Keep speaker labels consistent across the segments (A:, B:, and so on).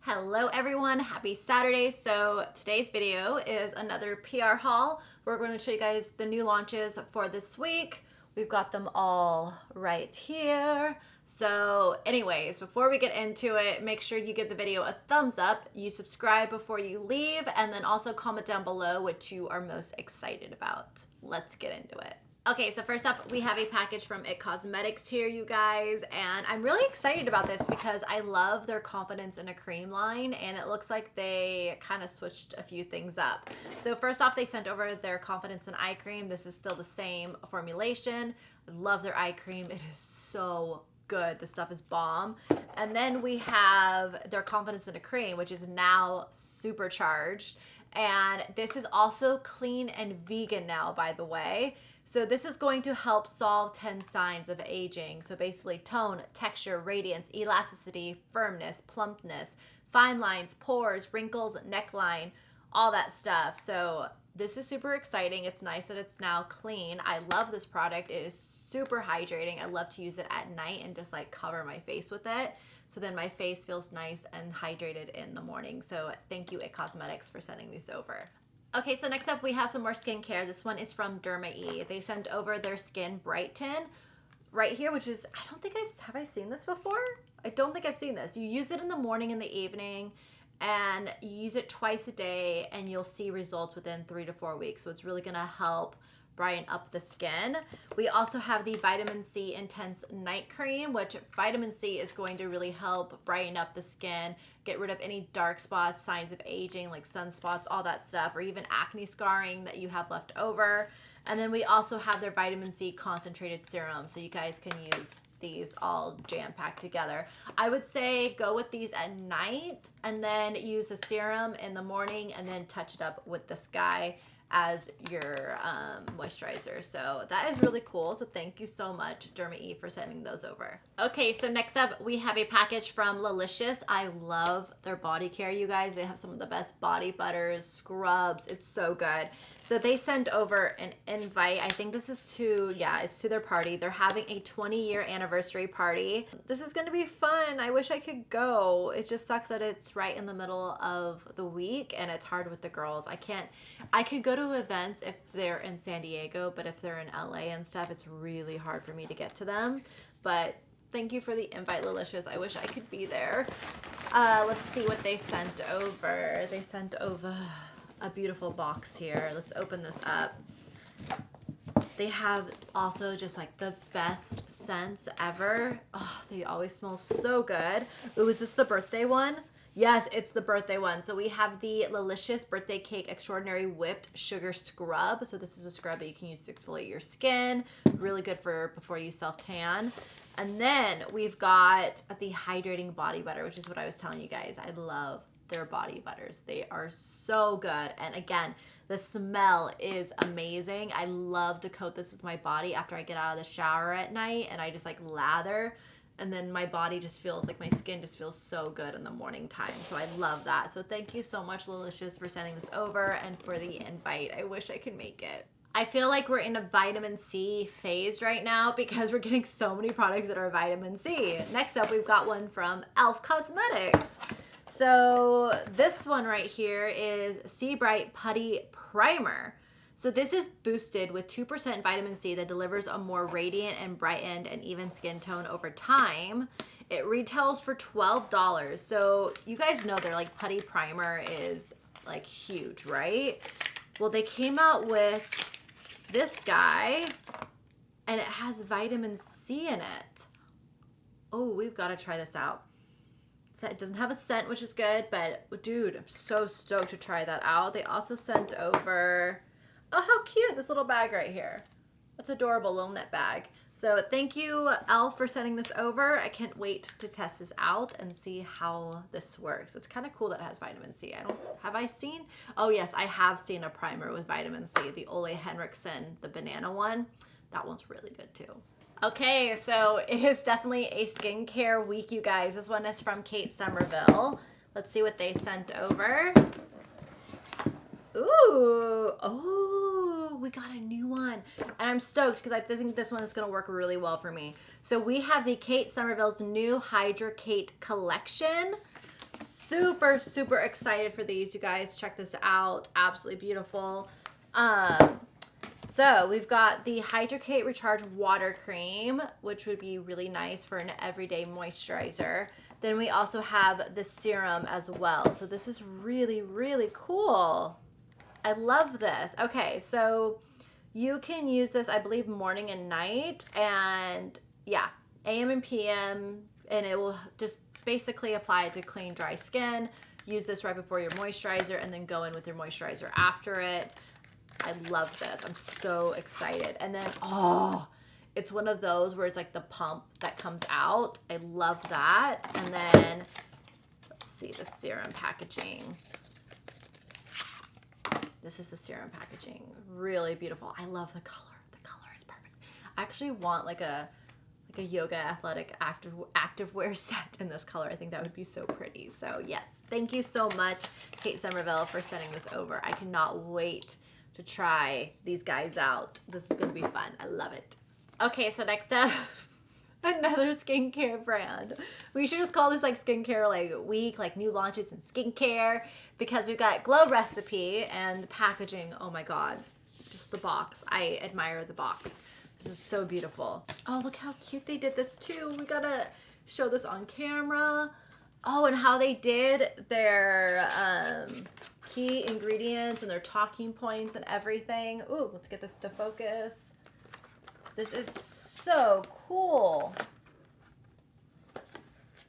A: Hello everyone, happy Saturday. So today's video is another PR haul. We're going to show you guys the new launches for this week. We've got them all right here. So anyways, before we get into it, make sure you give the video a thumbs up, you subscribe before you leave, and then also comment down below what you are most excited about. Let's get into it. Okay, so first up, we have a package from IT Cosmetics here, you guys, and I'm really excited about this because I love their Confidence in a Cream line, and it looks like they kind of switched a few things up. So first off, they sent over their Confidence in Eye Cream. This is still the same formulation. I love their eye cream. It is so good. The stuff is bomb. And then we have their Confidence in a Cream, which is now supercharged, and this is also clean and vegan now, by the way. So this is going to help solve 10 signs of aging. So basically tone, texture, radiance, elasticity, firmness, plumpness, fine lines, pores, wrinkles, neckline, all that stuff. So this is super exciting. It's nice that it's now clean. I love this product. It is super hydrating. I love to use it at night and just like cover my face with it. So then my face feels nice and hydrated in the morning. So thank you, IT Cosmetics, for sending these over. Okay, so next up we have some more skincare. This one is from DermaE. They sent over their Skin Brighten right here, which is, I don't think have I seen this before? I don't think I've seen this. You use it in the morning and the evening, and you use it twice a day, and you'll see results within 3 to 4 weeks. So it's really gonna help brighten up the skin. We also have the Vitamin C Intense Night Cream, which vitamin C is going to really help brighten up the skin, get rid of any dark spots, signs of aging like sunspots, all that stuff, or even acne scarring that you have left over. And then we also have their Vitamin C Concentrated Serum, so you guys can use these all jam-packed together. I would say go with these at night and then use the serum in the morning and then touch it up with this guy as your moisturizer. So that is really cool. So thank you so much, DermaE, for sending those over. Okay, so next up we have a package from Lolicious. I love their body care, you guys. They have some of the best body butters, scrubs. It's so good. So they sent over an invite. I think this is to, yeah, it's to their party. They're having a 20-year anniversary party. This is gonna be fun. I wish I could go. It just sucks that it's right in the middle of the week and it's hard with the girls. I could go to events if they're in San Diego, but if they're in LA and stuff, it's really hard for me to get to them. But thank you for the invite, Lolicious. I wish I could be there. Let's see what they sent over. They sent over a beautiful box here. Let's open this up. They have also just like the best scents ever. Oh, they always smell so good. Ooh, is this the birthday one? Yes, it's the birthday one. So we have the Lolicious Birthday Cake Extraordinary Whipped Sugar Scrub. So this is a scrub that you can use to exfoliate your skin. Really good for before you self-tan. And then we've got the Hydrating Body Butter, which is what I was telling you guys. I love their body butters. They are so good. And again, the smell is amazing. I love to coat this with my body after I get out of the shower at night, and I just like lather, and then my body just feels like my skin just feels so good in the morning time. So I love that. So thank you so much, Lolicious, for sending this over and for the invite. I wish I could make it. I feel like we're in a vitamin C phase right now because we're getting so many products that are vitamin C. Next up, we've got one from IT Cosmetics. So this one right here is Sea Bright Putty Primer. So this is boosted with 2% vitamin C that delivers a more radiant and brightened and even skin tone over time. It retails for $12. So you guys know their like putty primer is like huge, right? Well, they came out with this guy and it has vitamin C in it. Oh, we've got to try this out. So it doesn't have a scent, which is good, but dude, I'm so stoked to try that out. They also sent over, oh, how cute, this little bag right here. That's adorable, little knit bag. So thank you, Elle, for sending this over. I can't wait to test this out and see how this works. It's kind of cool that it has vitamin C. Have I seen? Oh yes, I have seen a primer with vitamin C, the Ole Henriksen, the banana one. That one's really good too. Okay, so it is definitely a skincare week, you guys. This one is from Somerville. Let's see what they sent over. Ooh, oh, we got a new one. And I'm stoked because I think this one is going to work really well for me. So we have the Somerville's new Hydrate collection. super, super excited for these, you guys. Check this out. Absolutely beautiful. So we've got the Hydrate Recharge Water Cream, which would be really nice for an everyday moisturizer. Then we also have the serum as well. So this is really, really cool. I love this. Okay, so you can use this, I believe, morning and night. And yeah, AM and PM. And it will just basically apply to clean, dry skin. Use this right before your moisturizer and then go in with your moisturizer after it. I love this. I'm so excited. And then, oh, it's one of those where it's like the pump that comes out. I love that. And then, let's see the serum packaging. This is the serum packaging. Really beautiful. I love the color. The color is perfect. I actually want like a yoga athletic activewear set in this color. I think that would be so pretty. So yes, thank you so much, Kate Somerville, for sending this over. I cannot wait to try these guys out. This is gonna be fun. I love it. Okay, so next up, another skincare brand. We should just call this like skincare like week, like new launches in skincare, because we've got Glow Recipe and the packaging. Oh my God, just the box. I admire the box. This is so beautiful. Oh, look how cute they did this too. We gotta show this on camera. Oh, and how they did their key ingredients and their talking points and everything. Ooh, let's get this to focus. This is so cool.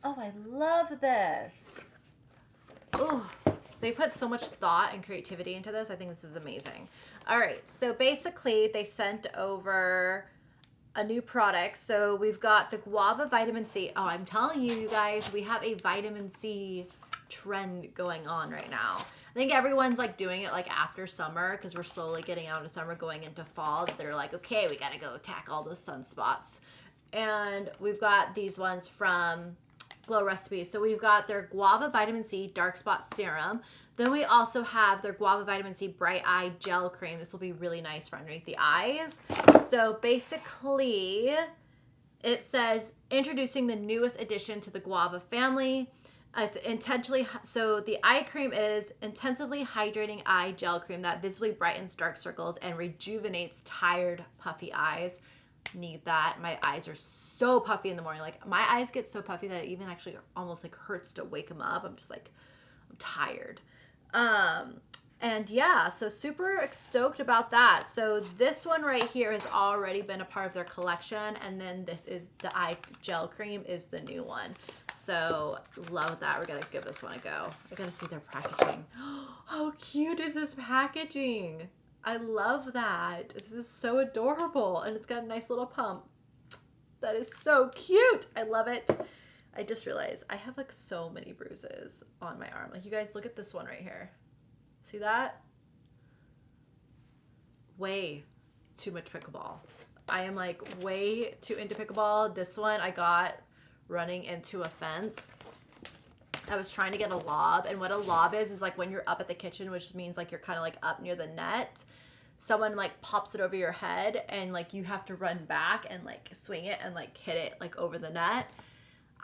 A: Oh, I love this. Ooh, they put so much thought and creativity into this. I think this is amazing. All right, so basically they sent over a new product. So we've got the Guava Vitamin C. Oh, I'm telling you, you guys, we have a vitamin C trend going on right now. I think everyone's like doing it like after summer because we're slowly getting out of summer, going into fall. They're like, okay, we gotta go attack all those sunspots. And we've got these ones from Glow Recipe. So we've got their Guava Vitamin C Dark Spot Serum. Then we also have their Guava Vitamin C Bright Eye Gel Cream. This will be really nice for underneath the eyes. So basically, it says, introducing the newest addition to the Guava family. It's so the eye cream is intensively hydrating eye gel cream that visibly brightens dark circles and rejuvenates tired, puffy eyes. Need that. My eyes are so puffy in the morning. Like my eyes get so puffy that it even actually almost like hurts to wake them up. I'm just like, I'm tired. And yeah, so super stoked about that. So this one right here has already been a part of their collection. And then this is the eye gel cream is the new one. So love that. We're going to give this one a go. I got to see their packaging. How cute is this packaging? I love that. This is so adorable. And it's got a nice little pump. That is so cute. I love it. I just realized I have like so many bruises on my arm. Like you guys look at this one right here. See that? Way too much pickleball. I am like way too into pickleball. This one I got running into a fence. I was trying to get a lob, and what a lob is like when you're up at the kitchen, which means like you're kind of like up near the net. Someone like pops it over your head and like you have to run back and like swing it and like hit it like over the net.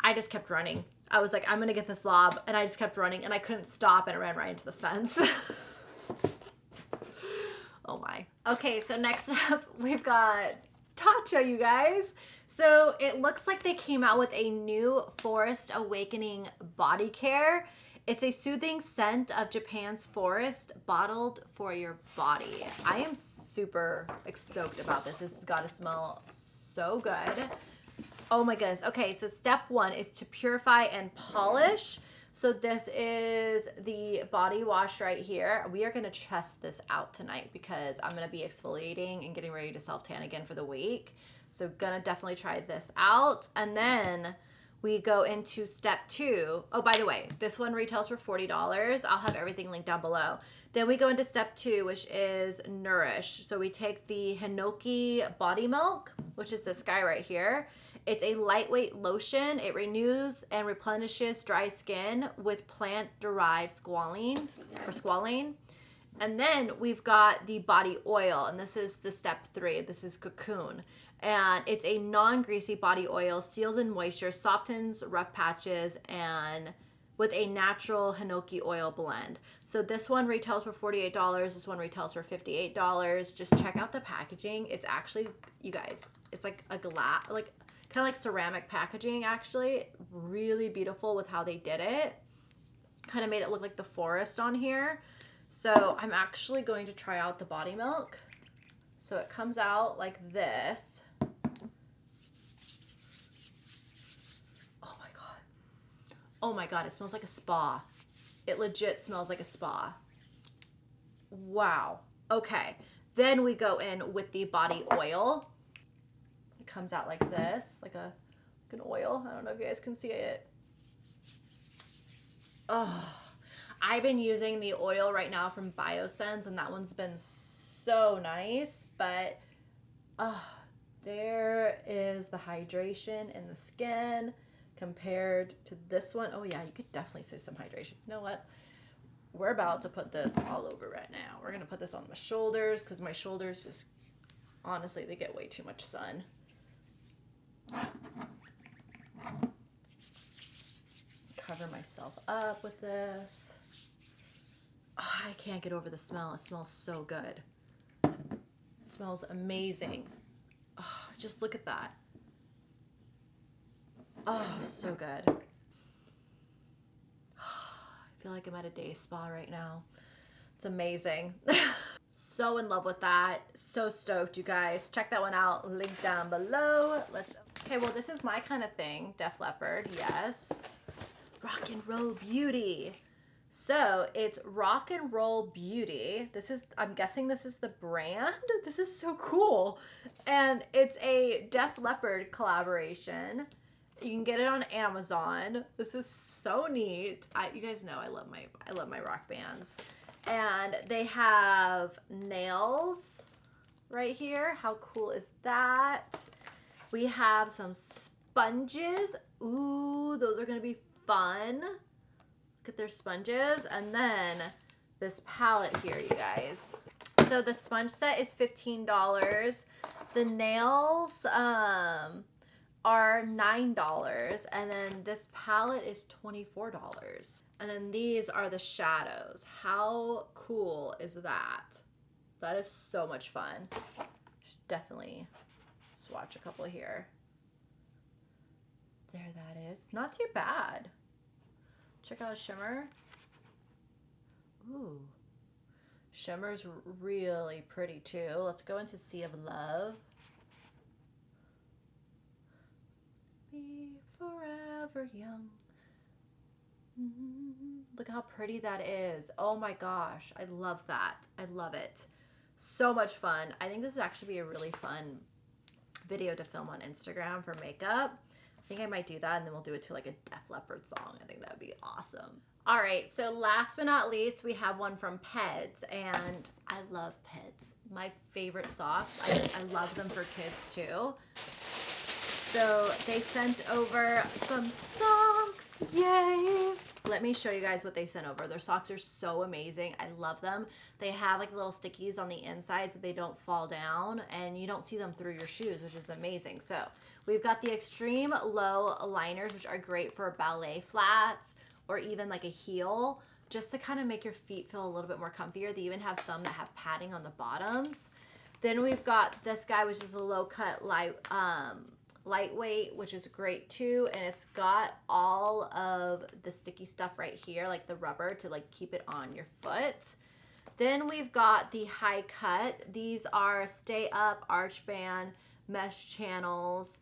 A: I just kept running. I was like, I'm gonna get this lob, and I just kept running, and I couldn't stop, and I ran right into the fence. Oh my. Okay, so next up we've got Tacho, you guys. So it looks like they came out with a new Forest Awakening body care. It's a soothing scent of Japan's forest bottled for your body. I am super stoked about this. This has got to smell so good. Oh my goodness. Okay, so step one is to purify and polish. So this is the body wash right here. We are going to test this out tonight because I'm going to be exfoliating and getting ready to self-tan again for the week. So gonna definitely try this out. And then we go into step two. Oh, by the way, this one retails for $40. I'll have everything linked down below. Then we go into step two, which is Nourish. So we take the Hinoki Body Milk, which is this guy right here. It's a lightweight lotion. It renews and replenishes dry skin with plant-derived squalene. And then we've got the body oil, and this is the step three. This is Cocoon. And it's a non-greasy body oil, seals in moisture, softens rough patches, and with a natural hinoki oil blend. So this one retails for $48. This one retails for $58. Just check out the packaging. It's actually, you guys, it's like a glass, like kind of like ceramic packaging actually. Really beautiful with how they did it. Kind of made it look like the forest on here. So I'm actually going to try out the body milk. So it comes out like this. Oh my God, it smells like a spa. It legit smells like a spa. Wow. Okay. Then we go in with the body oil. It comes out like this, like an oil. I don't know if you guys can see it. Oh, I've been using the oil right now from Biosense, and that one's been so nice. But there is the hydration in the skin compared to this one. Oh yeah, you could definitely see some hydration. You know what? We're about to put this all over right now. We're gonna put this on my shoulders because my shoulders just, honestly, they get way too much sun. Cover myself up with this. Oh, I can't get over the smell. It smells so good. It smells amazing. Oh, just look at that. Oh, so good. I feel like I'm at a day spa right now. It's amazing. So in love with that. So stoked, you guys. Check that one out. Link down below. Okay, well, this is my kind of thing. Def Leppard, yes. Rock and Roll Beauty. So it's Rock and Roll Beauty. This is, I'm guessing this is the brand. This is so cool. And it's a Def Leppard collaboration. You can get it on Amazon. This is so neat. You guys know I love my rock bands. And they have nails right here. How cool is that? We have some sponges. Ooh, those are gonna be fun. Look at their sponges. And then this palette here, you guys. So the sponge set is $15. The nails, are $9, and then this palette is $24. And then these are the shadows. How cool is that? That is so much fun. Should definitely swatch a couple here. There that is. Not too bad. Check out a shimmer. Ooh. Shimmer's really pretty too. Let's go into Sea of Love. Be forever young. Look how pretty that is. Oh my gosh, I love that. I love it. So much fun. I think this would actually be a really fun video to film on Instagram for makeup. I think I might do that, and then we'll do it to like a Def Leppard song. I think that would be awesome. All right, so last but not least, we have one from Peds, and I love Peds. My favorite socks. I love them for kids too. So they sent over some socks, yay! Let me show you guys what they sent over. Their socks are so amazing. I love them. They have like little stickies on the inside so they don't fall down, and you don't see them through your shoes, which is amazing. So we've got the extreme low liners, which are great for ballet flats or even like a heel, just to kind of make your feet feel a little bit more comfier. They even have some that have padding on the bottoms. Then we've got this guy, which is a low cut lightweight, which is great too, and it's got all of the sticky stuff right here, like the rubber to like keep it on your foot. Then we've got the high cut. These are stay up arch band mesh channels.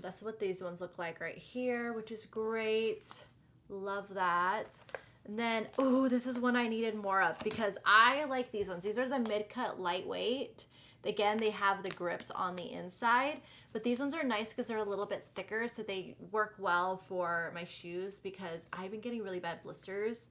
A: That's what these ones look like right here, which is great. Love that. And then, ooh, this is one I needed more of because I like these ones. These are the mid-cut lightweight. Again, they have the grips on the inside, but these ones are nice because they're a little bit thicker, so they work well for my shoes because I've been getting really bad blisters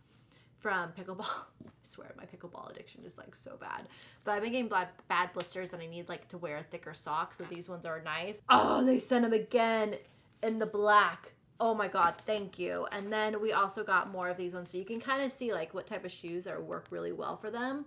A: from pickleball. I swear my pickleball addiction is like so bad, but I've been getting bad blisters and I need like to wear thicker socks, so these ones are nice. Oh, they sent them again in the black. Oh my God, thank you. And then we also got more of these ones, so you can kind of see like what type of shoes are work really well for them.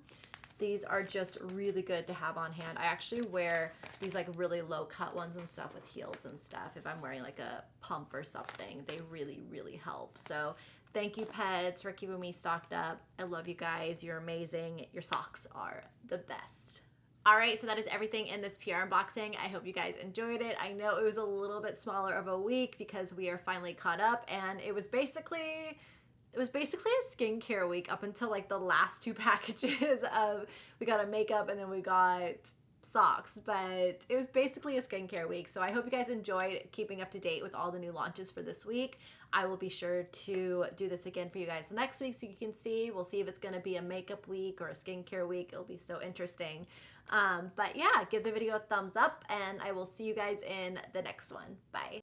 A: These are just really good to have on hand. I actually wear these like really low cut ones and stuff with heels and stuff. If I'm wearing like a pump or something, they really, really help. So Thank you, pets, for keeping me stocked up. I love you guys. You're amazing. Your socks are the best. All right, so that is everything in this PR unboxing. I hope you guys enjoyed it. I know it was a little bit smaller of a week because we are finally caught up, and it was basically a skincare week up until like the last 2 packages of, we got a makeup and then we got socks, but it was basically a skincare week. So I hope you guys enjoyed keeping up to date with all the new launches for this week. I will be sure to do this again for you guys next week so you can see. We'll see if it's going to be a makeup week or a skincare week. It'll be so interesting. But yeah, give the video a thumbs up and I will see you guys in the next one. Bye.